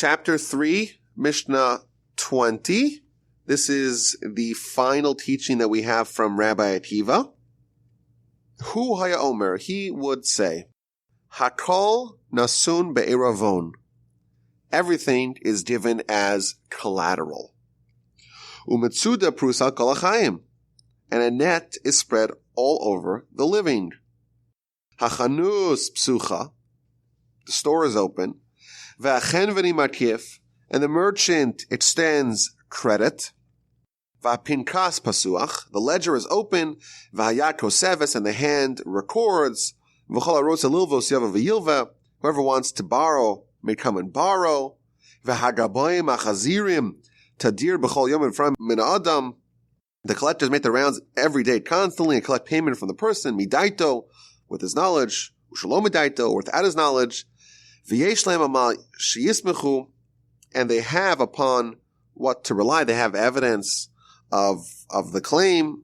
Chapter 3, Mishnah 20. This is the final teaching that we have from Rabbi Akiva. Hu haya omer, he would say, Hakol nasun be'eravon. Everything is given as collateral. Umetzuda prusa kol hachayim. And a net is spread all over the living. Hachanus psucha. The store is open. V'achen v'ni makif. And the merchant extends credit. V'apinkas pasuach. The ledger is open. V'hayat koseves. And the hand records. V'chol harosa lilvos yava v'yilva. Whoever wants to borrow may come and borrow. V'hagaboyim achazirim. Tadir b'chol yom from min adam. The collectors make the rounds every day constantly and collect payment from the person, midaito, with his knowledge, ushalom midaito, or without his knowledge, v'yesh lehem amal sheyismechu, and they have upon what to rely. They have evidence of the claim,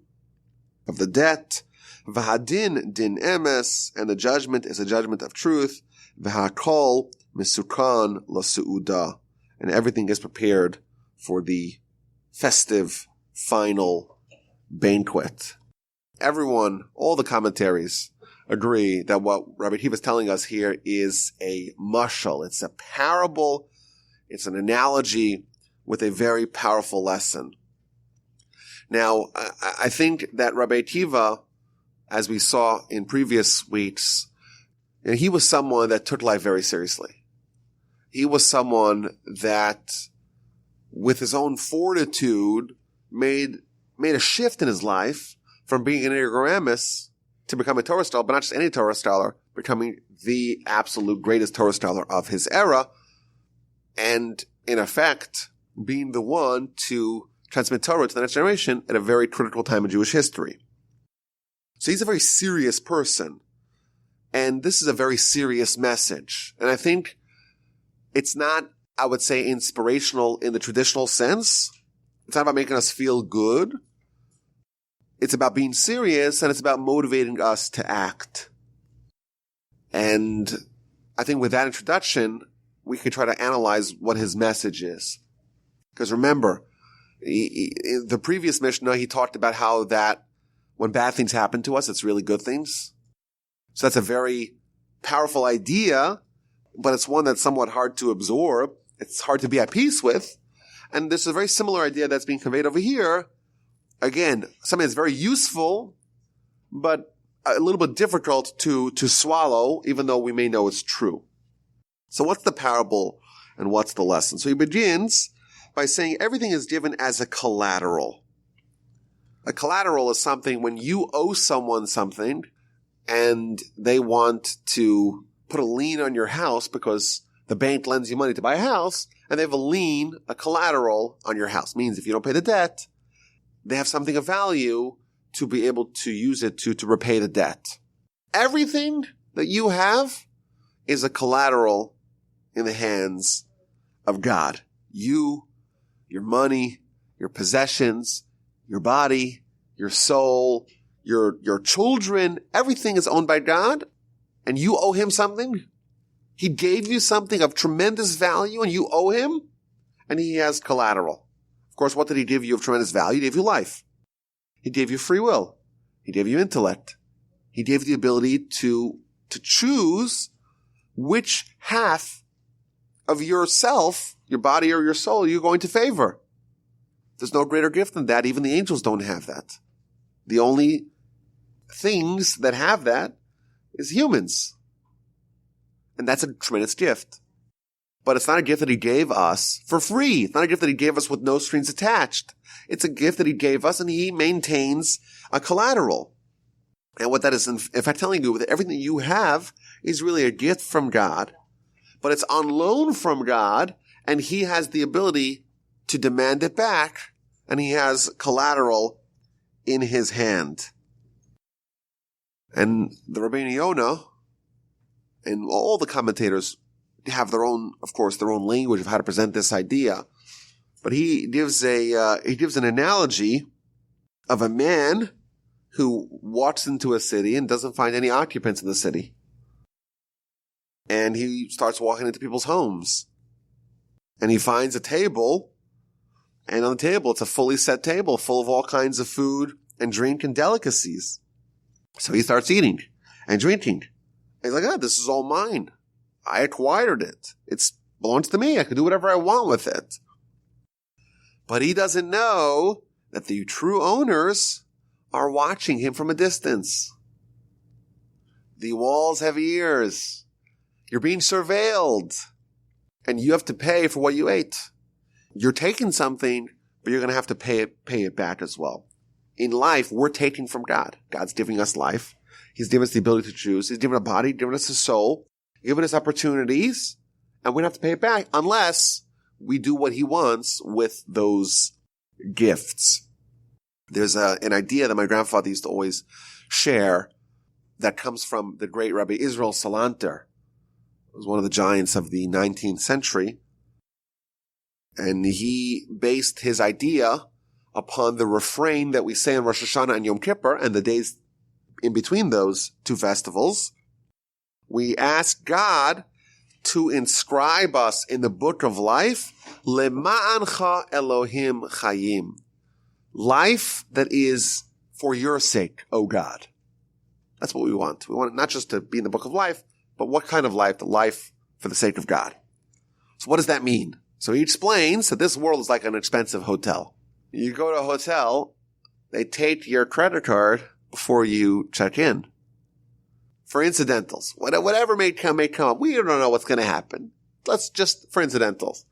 of the debt, v'hadin din emes, and the judgment is a judgment of truth, v'hakol misukan lasu'uda, and everything is prepared for the festive final banquet. Everyone, all the commentaries agree that what Rabbi Akiva is telling us here is a mashal. It's a parable. It's an analogy with a very powerful lesson. Now, I think that Rabbi Akiva, as we saw in previous weeks, he was someone that took life very seriously. He was someone that, with his own fortitude, made a shift in his life from being an ignoramus to become a Torah scholar, but not just any Torah scholar, becoming the absolute greatest Torah scholar of his era, and in effect, being the one to transmit Torah to the next generation at a very critical time in Jewish history. So he's a very serious person, and this is a very serious message. And I think it's not, I would say, inspirational in the traditional sense. It's not about making us feel good. It's about being serious, and it's about motivating us to act. And I think with that introduction, we can try to analyze what his message is. Because remember, in the previous Mishnah, he talked about how that when bad things happen to us, it's really good things. So that's a very powerful idea, but it's one that's somewhat hard to absorb. It's hard to be at peace with. And this is a very similar idea that's being conveyed over here. Again, something that's very useful, but a little bit difficult to swallow, even though we may know it's true. So what's the parable and what's the lesson? So he begins by saying everything is given as a collateral. A collateral is something when you owe someone something and they want to put a lien on your house because the bank lends you money to buy a house, and they have a lien, a collateral on your house. Means if you don't pay the debt, they have something of value to be able to use it to repay the debt. Everything that you have is a collateral in the hands of God. You, your money, your possessions, your body, your soul, your children, everything is owned by God, and you owe him something. He gave you something of tremendous value and you owe him, and he has collateral. Of course, what did he give you of tremendous value? He gave you life. He gave you free will. He gave you intellect. He gave you the ability to choose which half of yourself, your body or your soul, you're going to favor. There's no greater gift than that. Even the angels don't have that. The only things that have that is humans. And that's a tremendous gift. But it's not a gift that he gave us for free. It's not a gift that he gave us with no strings attached. It's a gift that he gave us, and he maintains a collateral. And what that is, in fact, telling you that everything you have is really a gift from God, but it's on loan from God, and he has the ability to demand it back, and he has collateral in his hand. And the Rabbeinu Yonah and all the commentators have their own, of course, their own language of how to present this idea. But he gives an analogy of a man who walks into a city and doesn't find any occupants in the city. And he starts walking into people's homes. And he finds a table, and on the table, it's a fully set table full of all kinds of food and drink and delicacies. So he starts eating and drinking. He's like, this is all mine. I acquired it. It belongs to me. I can do whatever I want with it. But he doesn't know that the true owners are watching him from a distance. The walls have ears. You're being surveilled. And you have to pay for what you ate. You're taking something, but you're going to have to pay it back as well. In life, we're taking from God. God's giving us life. He's given us the ability to choose. He's given a body, given us a soul, given us opportunities, and we don't have to pay it back unless we do what he wants with those gifts. There's an idea that my grandfather used to always share that comes from the great Rabbi Israel Salanter. He was one of the giants of the 19th century. And he based his idea upon the refrain that we say on Rosh Hashanah and Yom Kippur and the days in between those two festivals. We ask God to inscribe us in the book of life, Lema'ancha Elohim Chayim. Life that is for your sake, O God. That's what we want. We want it not just to be in the book of life, but what kind of life? The life for the sake of God. So what does that mean? So he explains that this world is like an expensive hotel. You go to a hotel, they take your credit card before you check in. For incidentals, whatever may come up. We don't know what's going to happen. Let's just, for incidentals.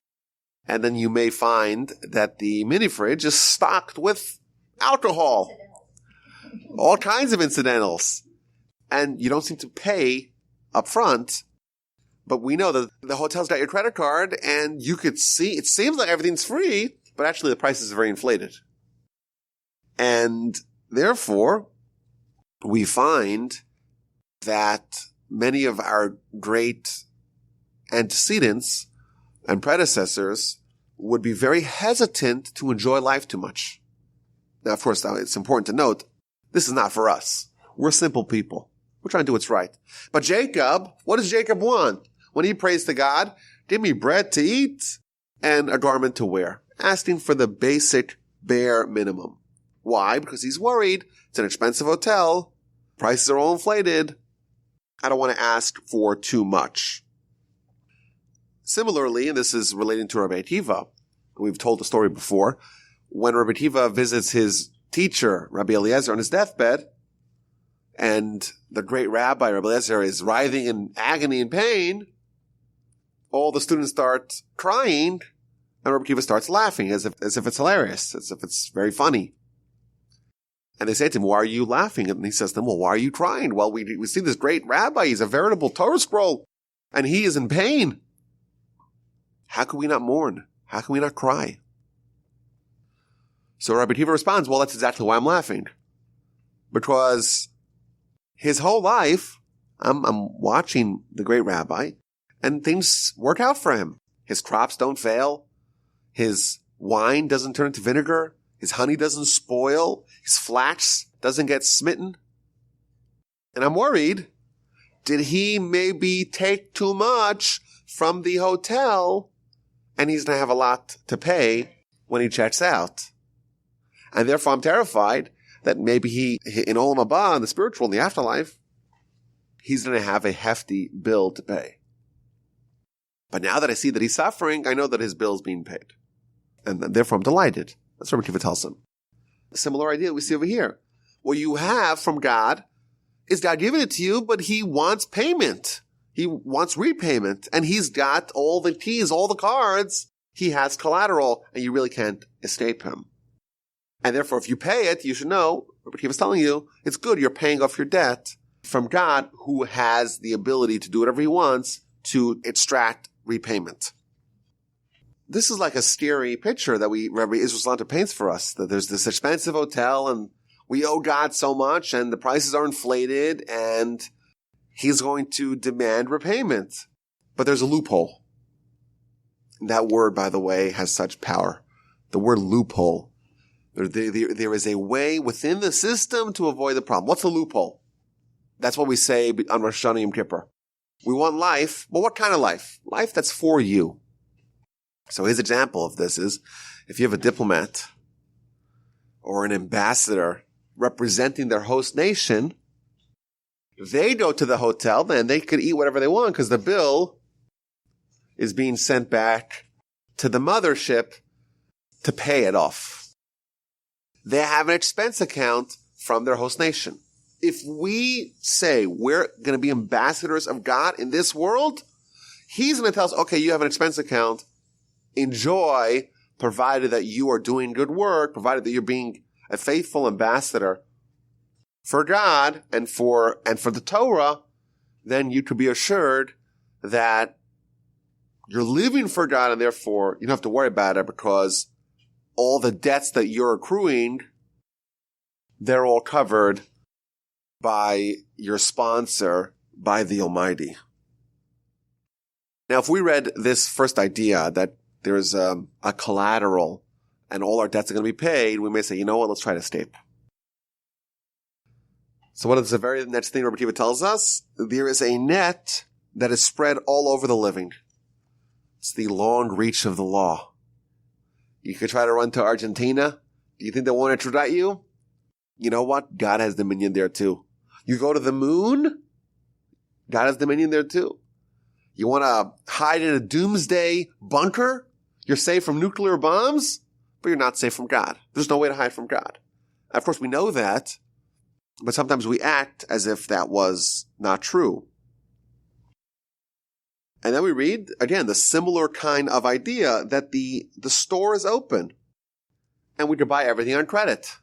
And then you may find that the mini fridge is stocked with alcohol. All kinds of incidentals. And you don't seem to pay up front. But we know that the hotel's got your credit card and you could see, it seems like everything's free, but actually the prices are very inflated. And therefore, we find that many of our great antecedents and predecessors would be very hesitant to enjoy life too much. Now, of course, it's important to note, this is not for us. We're simple people. We're trying to do what's right. But Jacob, what does Jacob want? When he prays to God, give me bread to eat and a garment to wear. Asking for the basic bare minimum. Why? Because he's worried. It's an expensive hotel. Prices are all inflated. I don't want to ask for too much. Similarly, and this is relating to Rabbi Akiva, we've told the story before, when Rabbi Akiva visits his teacher, Rabbi Eliezer, on his deathbed, and the great rabbi, Rabbi Eliezer, is writhing in agony and pain, all the students start crying, and Rabbi Akiva starts laughing as if it's hilarious, as if it's very funny. And they say to him, why are you laughing? And he says to them, well, why are you crying? Well, we see this great rabbi. He's a veritable Torah scroll, and he is in pain. How can we not mourn? How can we not cry? So Rabbi Akiva responds, well, that's exactly why I'm laughing. Because his whole life, I'm watching the great rabbi, and things work out for him. His crops don't fail. His wine doesn't turn into vinegar. His honey doesn't spoil. His flax doesn't get smitten. And I'm worried, did he maybe take too much from the hotel and he's going to have a lot to pay when he checks out? And therefore I'm terrified that maybe he, in Olam Haba, in the spiritual, in the afterlife, he's going to have a hefty bill to pay. But now that I see that he's suffering, I know that his bill is being paid. And therefore I'm delighted. That's what Rabbi Akiva tells him. A similar idea we see over here. What you have from God is God giving it to you, but he wants payment. He wants repayment. And he's got all the keys, all the cards. He has collateral, and you really can't escape him. And therefore, if you pay it, you should know, Rabbi Akiva is telling you, it's good you're paying off your debt from God, who has the ability to do whatever he wants to extract repayment. This is like a scary picture that Rabbi Israel Salanter paints for us, that there's this expensive hotel and we owe God so much and the prices are inflated and he's going to demand repayment. But there's a loophole. That word, by the way, has such power. The word loophole. There is a way within the system to avoid the problem. What's the loophole? That's what we say on Rosh Hashanah Yom Kippur. We want life, but what kind of life? Life that's for you. So his example of this is, if you have a diplomat or an ambassador representing their host nation, they go to the hotel, then they could eat whatever they want because the bill is being sent back to the mothership to pay it off. They have an expense account from their host nation. If we say we're going to be ambassadors of God in this world, he's going to tell us, okay, you have an expense account. Enjoy, provided that you are doing good work, provided that you're being a faithful ambassador for God and for the Torah, then you could be assured that you're living for God, and therefore you don't have to worry about it because all the debts that you're accruing, they're all covered by your sponsor, by the Almighty. Now, if we read this first idea that there's a collateral and all our debts are going to be paid, we may say, you know what, let's try to escape. So what is the very next thing Rabbi Akiva tells us? There is a net that is spread all over the living. It's the long reach of the law. You could try to run to Argentina. Do you think they won't extradite you? You know what? God has dominion there too. You go to the moon, God has dominion there too. You want to hide in a doomsday bunker? You're safe from nuclear bombs, but you're not safe from God. There's no way to hide from God. Of course, we know that, but sometimes we act as if that was not true. And then we read, again, the similar kind of idea that the store is open and we could buy everything on credit.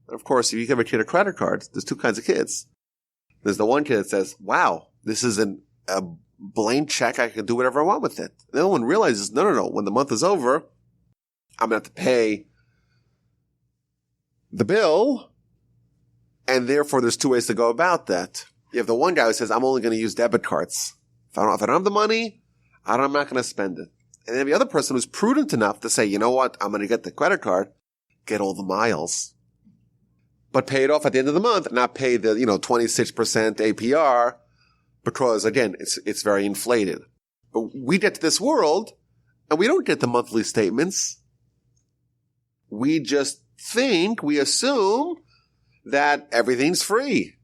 And of course, if you give a kid a credit card, there's two kinds of kids. There's the one kid that says, wow, this is a blank check. I can do whatever I want with it. The other one realizes, no. When the month is over, I'm going to have to pay the bill. And therefore, there's two ways to go about that. You have the one guy who says, I'm only going to use debit cards. If I don't have the money, I'm not going to spend it. And then the other person who's prudent enough to say, you know what, I'm going to get the credit card, get all the miles, but pay it off at the end of the month and not pay the, 26% APR because, again, it's very inflated. But we get to this world and we don't get the monthly statements. We just we assume that everything's free.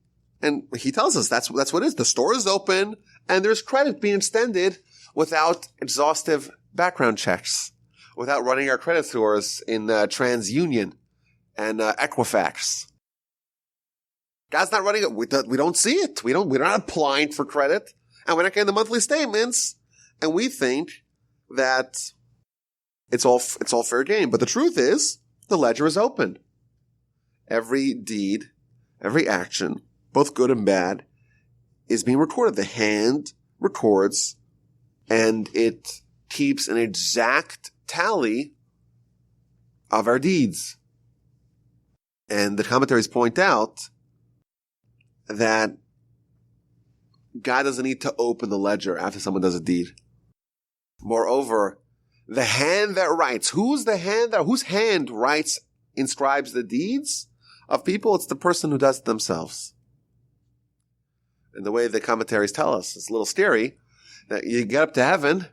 And he tells us that's what it is. The store is open and there's credit being extended without exhaustive background checks, without running our credit scores in TransUnion and Equifax. God's not running it. We don't see it. We're not applying for credit, and we're not getting the monthly statements, and we think that it's all fair game. But the truth is, the ledger is open. Every deed, every action, both good and bad, is being recorded. The hand records, and it keeps an exact tally of our deeds. And the commentaries point out that God doesn't need to open the ledger after someone does a deed. Moreover, the hand that writes, whose hand writes, inscribes the deeds of people? It's the person who does it themselves. And the way the commentaries tell us, it's a little scary, that you get up to heaven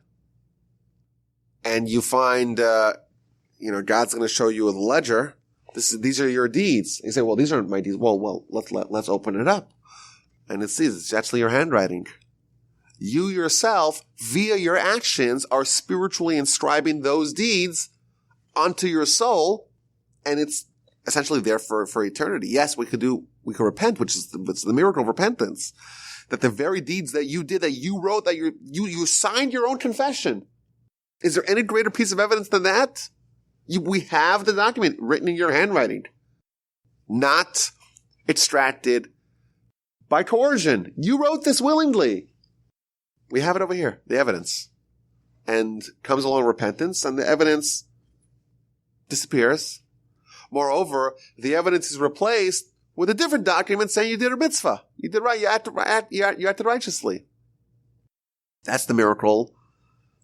and you find, God's going to show you a ledger. These are your deeds. You say, well, these aren't my deeds. Well, let's open it up. And it's actually your handwriting. You yourself, via your actions, are spiritually inscribing those deeds onto your soul, and it's essentially there for eternity. Yes, we could repent, which is the miracle of repentance. That the very deeds that you did, that you wrote, that you signed your own confession. Is there any greater piece of evidence than that? We have the document written in your handwriting, not extracted by coercion. You wrote this willingly. We have it over here, the evidence. And comes along repentance, and the evidence disappears. Moreover, the evidence is replaced with a different document saying you did a mitzvah. You did right. You acted righteously. That's the miracle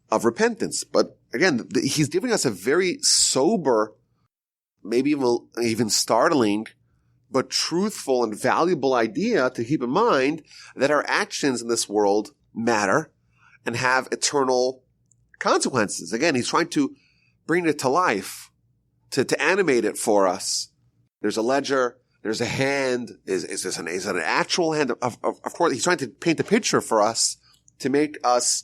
of repentance. But again, he's giving us a very sober, maybe even startling, but truthful and valuable idea to keep in mind that our actions in this world matter and have eternal consequences. Again, he's trying to bring it to life, to animate it for us. There's a ledger. There's a hand. Is it an actual hand? Of course, he's trying to paint a picture for us to make us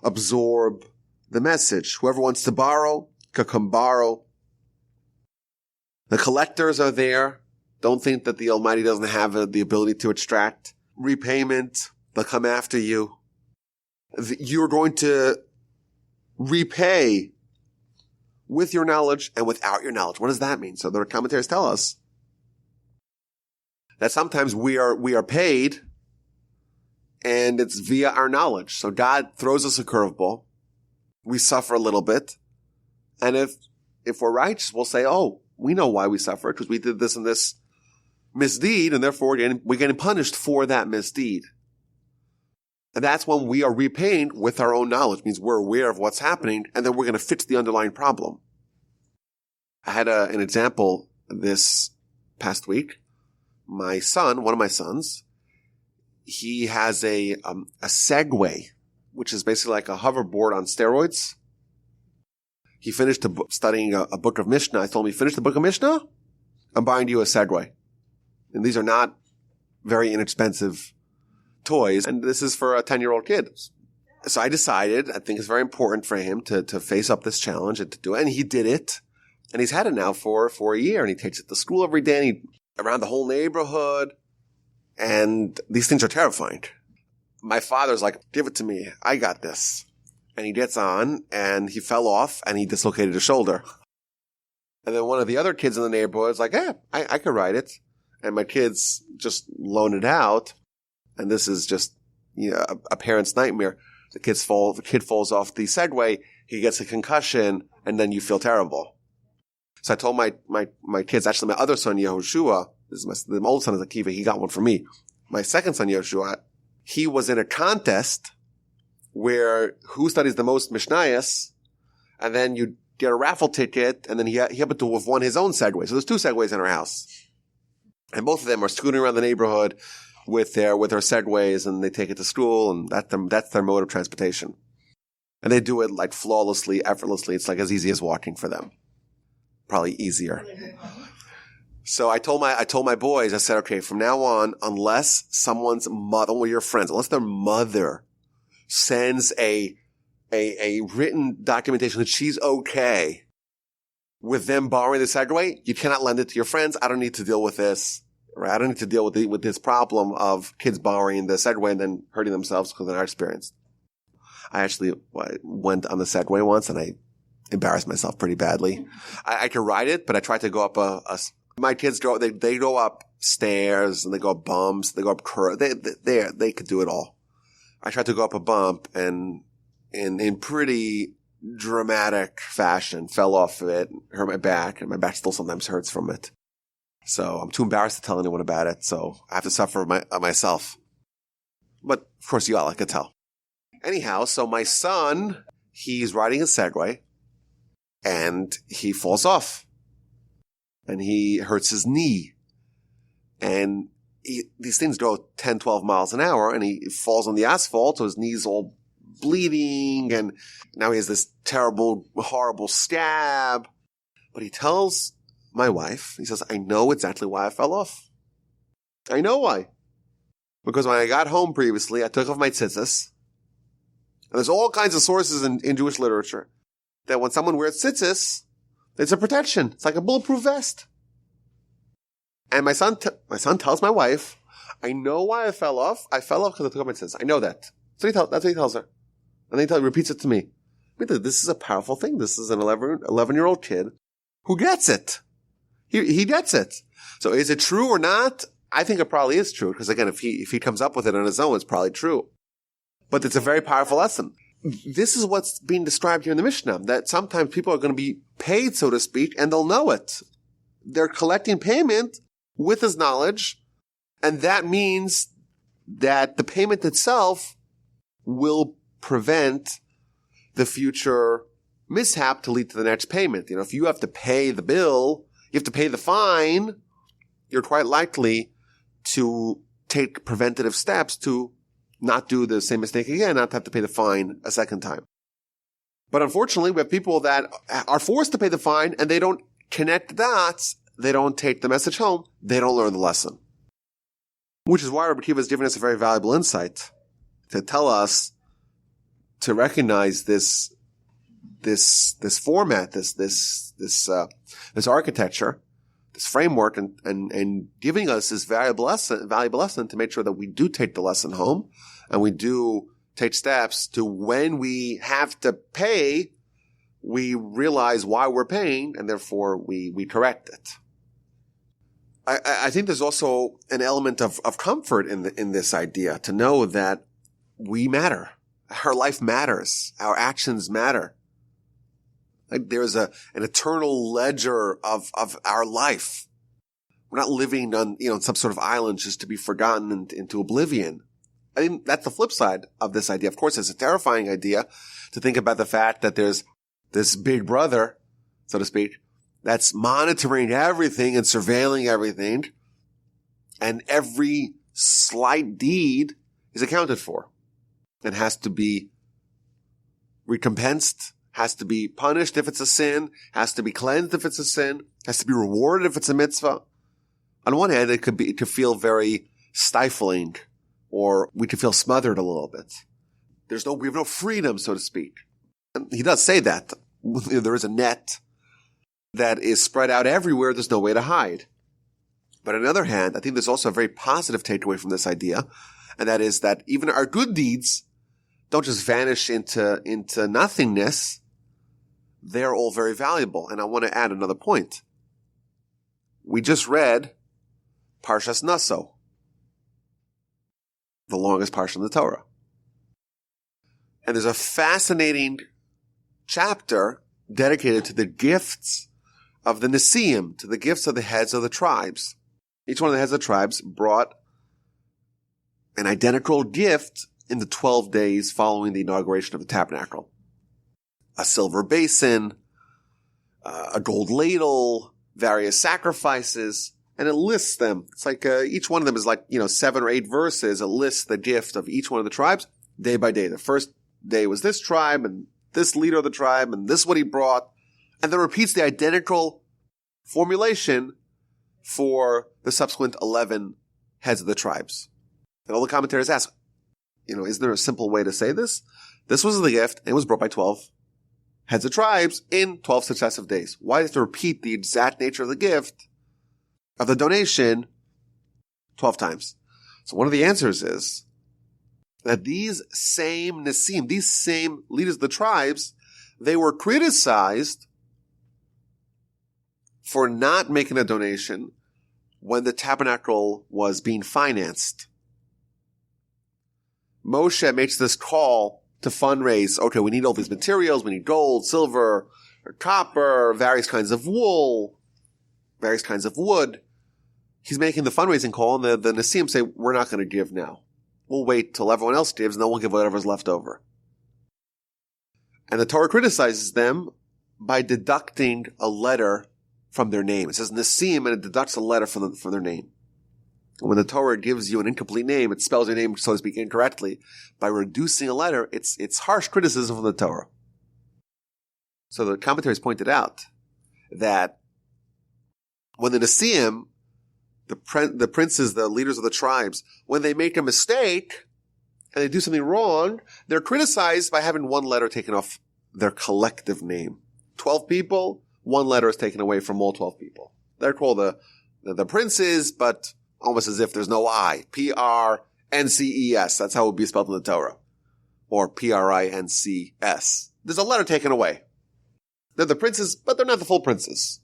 absorb the message. Whoever wants to borrow can come borrow. The collectors are there. Don't think that the Almighty doesn't have the ability to extract. Repayment. They'll come after you. You're going to repay with your knowledge and without your knowledge. What does that mean? So the commentaries tell us that sometimes we are paid and it's via our knowledge. So God throws us a curveball. We suffer a little bit. And if we're righteous, we'll say, oh, we know why we suffer because we did this and this misdeed, and therefore we're getting punished for that misdeed. And that's when we are repaying with our own knowledge. It means we're aware of what's happening, and then we're going to fix the underlying problem. I had an example this past week. My son, one of my sons, he has a Segway, which is basically like a hoverboard on steroids. He finished studying a book of Mishnah. I told him, finish the book of Mishnah, I'm buying you a Segway. And these are not very inexpensive toys. And this is for a 10-year-old kid. So I decided, I think it's very important for him to face up this challenge and to do it. And he did it. And he's had it now for a year. And he takes it to school every day. And he around the whole neighborhood. And these things are terrifying. My father's like, give it to me. I got this. And he gets on and he fell off and he dislocated his shoulder. And then one of the other kids in the neighborhood is like, hey, I could ride it. And my kids just loan it out. And this is just a parent's nightmare. The kid falls off the Segway. He gets a concussion and then you feel terrible. So I told my kids, actually my other son, Yehoshua, this is the old son is Akiva. He got one for me. My second son, Yehoshua, he was in a contest where who studies the most Mishnayos, and then you get a raffle ticket, and then he happened to have won his own Segway. So there's 2 Segways in our house. And both of them are scooting around the neighborhood with their Segways, and they take it to school, and that's their mode of transportation. And they do it like flawlessly, effortlessly. It's like as easy as walking for them. Probably easier. So I told my boys, I said, okay, from now on, unless someone's mother, or your friends, unless their mother sends a written documentation that she's okay with them borrowing the Segway, you cannot lend it to your friends. I don't need to deal with this. Right? I don't need to deal with this problem of kids borrowing the Segway and then hurting themselves because they're not experienced. I actually went on the Segway once and I embarrassed myself pretty badly. I could ride it, but I tried to go up my kids they go up stairs and they go up bumps, they go up curves. They could do it all. I tried to go up a bump and in pretty dramatic fashion fell off of it, hurt my back, and my back still sometimes hurts from it. So I'm too embarrassed to tell anyone about it, so I have to suffer myself. But of course you all, I could tell. Anyhow, so my son, he's riding a Segway and he falls off and he hurts his knee. And these things go 10, 12 miles an hour, and he falls on the asphalt, so his knee's all bleeding, and now he has this terrible, horrible scab. But he tells my wife, he says, I know exactly why I fell off. I know why. Because when I got home previously, I took off my tzitzis. And there's all kinds of sources in Jewish literature that when someone wears tzitzis, it's a protection. It's like a bulletproof vest. And my son tells my wife, I know why I fell off. I fell off because I took off my tzitzis. I know that. That's what he tells her. And then he repeats it to me. This is a powerful thing. This is an 11-year-old kid who gets it. He gets it. So is it true or not? I think it probably is true. Because again, if he comes up with it on his own, it's probably true. But it's a very powerful lesson. This is what's being described here in the Mishnah, that sometimes people are going to be paid, so to speak, and they'll know it. They're collecting payment with his knowledge, and that means that the payment itself will prevent the future mishap to lead to the next payment. If you have to pay the bill, you have to pay the fine, you're quite likely to take preventative steps to not do the same mistake again, not have to pay the fine a second time. But unfortunately, we have people that are forced to pay the fine and they don't connect the dots. They don't take the message home. They don't learn the lesson. Which is why Rabbi Akiva is giving us a very valuable insight to tell us to recognize this format, this architecture, this framework, and giving us this valuable lesson to make sure that we do take the lesson home and we do take steps to, when we have to pay, we realize why we're paying and therefore we correct it. I think there's also an element of comfort in this idea to know that we matter. Our life matters. Our actions matter. Like there's an eternal ledger of our life. We're not living on, some sort of island just to be forgotten into oblivion. I think that's the flip side of this idea. Of course, it's a terrifying idea to think about the fact that there's this big brother, so to speak, that's monitoring everything and surveilling everything, and every slight deed is accounted for and has to be recompensed, has to be punished if it's a sin, has to be cleansed if it's a sin, has to be rewarded if it's a mitzvah. On one hand, it could feel very stifling, or we could feel smothered a little bit. We have no freedom, so to speak. And he does say that. There is a net that is spread out everywhere. There's no way to hide. But on the other hand, I think there's also a very positive takeaway from this idea, and that is that even our good deeds don't just vanish into nothingness. They're all very valuable. And I want to add another point. We just read Parshas Naso, the longest parsha in the Torah. And there's a fascinating chapter dedicated to the gifts of the Nesiim, to the gifts of the heads of the tribes. Each one of the heads of the tribes brought an identical gift in the 12 days following the inauguration of the tabernacle. A silver basin, a gold ladle, various sacrifices, and it lists them. It's like each one of them is like, 7 or 8 verses. It lists the gift of each one of the tribes day by day. The first day was this tribe and this leader of the tribe, and this is what he brought. And then repeats the identical formulation for the subsequent 11 heads of the tribes. And all the commentators ask, is there a simple way to say this? This was the gift, and it was brought by 12 heads of tribes in 12 successive days. Why do you have to repeat the exact nature of the gift, of the donation, 12 times? So one of the answers is that these same Nesim, these same leaders of the tribes, they were criticized for not making a donation when the tabernacle was being financed. Moshe makes this call to fundraise. Okay, we need all these materials. We need gold, silver, copper, various kinds of wool, various kinds of wood. He's making the fundraising call, and the Nesim say, we're not going to give now. We'll wait till everyone else gives, and then we'll give whatever's left over. And the Torah criticizes them by deducting a letter from their name. It says Nesim, and it deducts a letter from their name. When the Torah gives you an incomplete name, it spells your name, so to speak, incorrectly. By reducing a letter, it's harsh criticism of the Torah. So the commentaries pointed out that when the Nesim, the princes, the leaders of the tribes, when they make a mistake and they do something wrong, they're criticized by having one letter taken off their collective name. 12 people, one letter is taken away from all 12 people. They're called the princes, but almost as if there's no I. P-R-N-C-E-S. That's how it would be spelled in the Torah. Or P-R-I-N-C-S. There's a letter taken away. They're the princes, but they're not the full princes.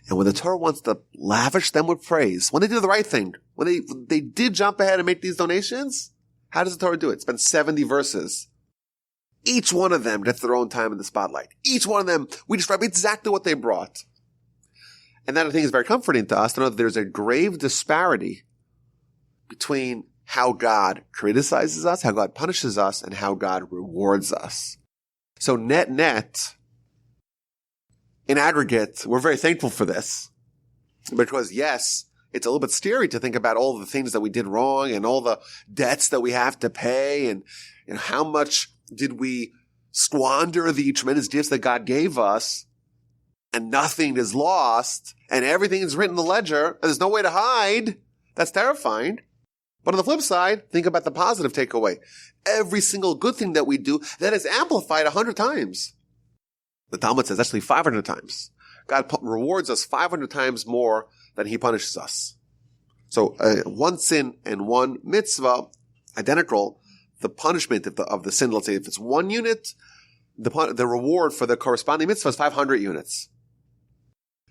And when the Torah wants to lavish them with praise, when they do the right thing, when they did jump ahead and make these donations, how does the Torah do it? Spend 70 verses. Each one of them gets their own time in the spotlight. Each one of them, we describe exactly what they brought. And that, I think, is very comforting to us to know that there's a grave disparity between how God criticizes us, how God punishes us, and how God rewards us. So net, in aggregate, we're very thankful for this. Because yes, it's a little bit scary to think about all the things that we did wrong and all the debts that we have to pay and how much did we squander the tremendous gifts that God gave us and nothing is lost and everything is written in the ledger and there's no way to hide, that's terrifying. But on the flip side, think about the positive takeaway. Every single good thing that we do, that is amplified 100 times. The Talmud says actually 500 times. God rewards us 500 times more than he punishes us. So one sin and one mitzvah, identical. The punishment of the sin, let's say if it's 1 unit, the reward for the corresponding mitzvah is 500 units.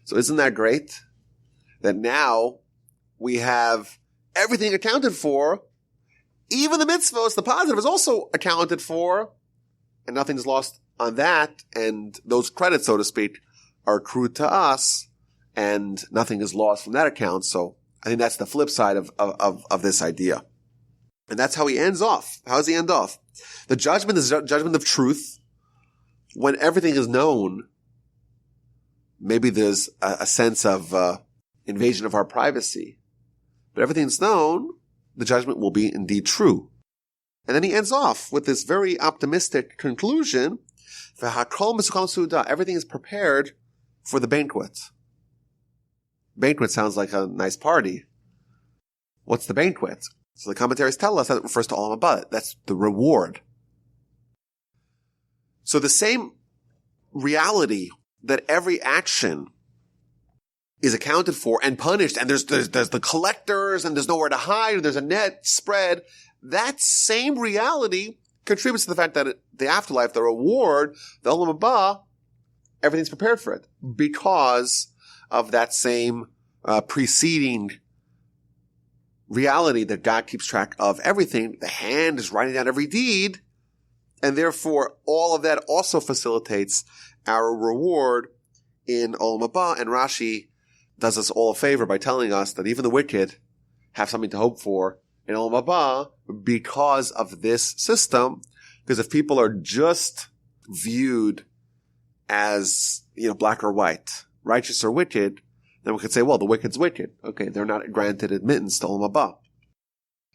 So isn't that great? That now we have everything accounted for. Even the mitzvahs, the positive, is also accounted for. And nothing's lost on that. And those credits, so to speak, are accrued to us. And nothing is lost from that account. So I think that's the flip side of this idea. And that's how he ends off. How does he end off? The judgment is judgment of truth. When everything is known, maybe there's a sense of invasion of our privacy. But everything's known, the judgment will be indeed true. And then he ends off with this very optimistic conclusion. Everything is prepared for the banquet. Banquet sounds like a nice party. What's the banquet? So the commentaries tell us that it refers to Olam Haba. That's the reward. So the same reality that every action is accounted for and punished, and there's the collectors, and there's nowhere to hide, and there's a net spread. That same reality contributes to the fact that the afterlife, the reward, the Olam Haba, everything's prepared for it because of that same preceding reality that God keeps track of everything. The hand is writing down every deed, and therefore all of that also facilitates our reward in Olam Haba. And Rashi does us all a favor by telling us that even the wicked have something to hope for in Olam Haba because of this system. Because if people are just viewed as, black or white, righteous or wicked, then we could say, well, the wicked's wicked. Okay, they're not granted admittance to Olam Haba.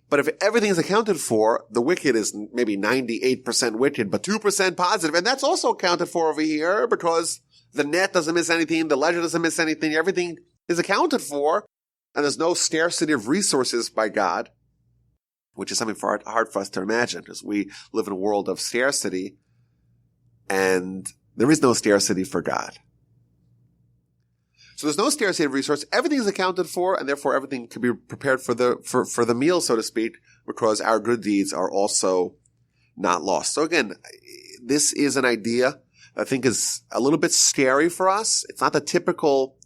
But if everything is accounted for, the wicked is maybe 98% wicked, but 2% positive. And that's also accounted for over here because the net doesn't miss anything, the ledger doesn't miss anything, everything is accounted for, and there's no scarcity of resources by God, which is something hard for us to imagine because we live in a world of scarcity, and there is no scarcity for God. So there's no scarcity of resource. Everything is accounted for, and therefore everything can be prepared for the meal, so to speak, because our good deeds are also not lost. So again, this is an idea I think is a little bit scary for us. It's not the typical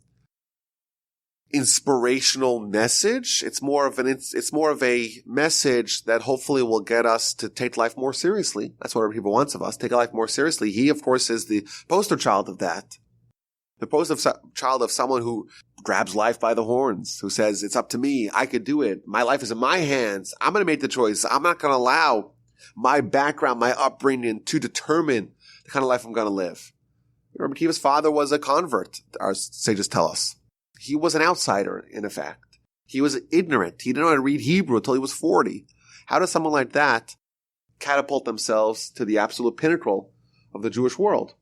inspirational message. It's more of a message that hopefully will get us to take life more seriously. That's what people wants of us. Take life more seriously. He, of course, is the poster child of that. The poster child of someone who grabs life by the horns, who says, it's up to me. I could do it. My life is in my hands. I'm going to make the choice. I'm not going to allow my background, my upbringing to determine the kind of life I'm going to live. Rabbi Akiva's father was a convert, our sages tell us. He was an outsider, in effect. He was ignorant. He didn't know how to read Hebrew until he was 40. How does someone like that catapult themselves to the absolute pinnacle of the Jewish world?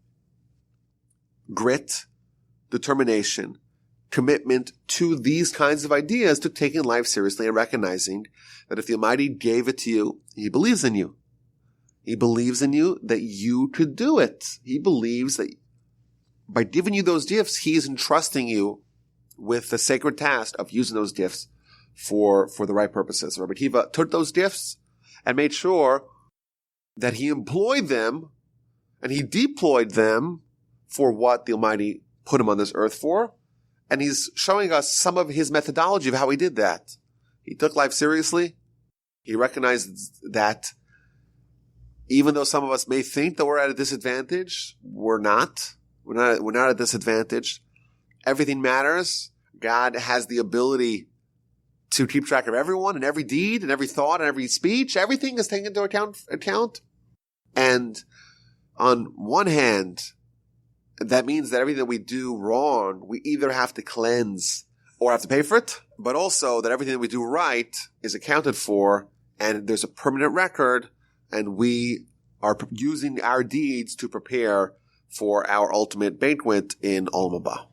Grit, determination, commitment to these kinds of ideas, to taking life seriously and recognizing that if the Almighty gave it to you, He believes in you. He believes in you that you could do it. He believes that by giving you those gifts, He is entrusting you with the sacred task of using those gifts for the right purposes. Rabbi Akiva took those gifts and made sure that he employed them and he deployed them for what the Almighty put him on this earth for. And he's showing us some of his methodology of how he did that. He took life seriously. He recognized that even though some of us may think that we're at a disadvantage, we're not. We're not at a disadvantage. Everything matters. God has the ability to keep track of everyone and every deed and every thought and every speech. Everything is taken into account. And on one hand, that means that everything that we do wrong, we either have to cleanse or have to pay for it, but also that everything that we do right is accounted for and there's a permanent record and we are using our deeds to prepare for our ultimate banquet in Olam Haba.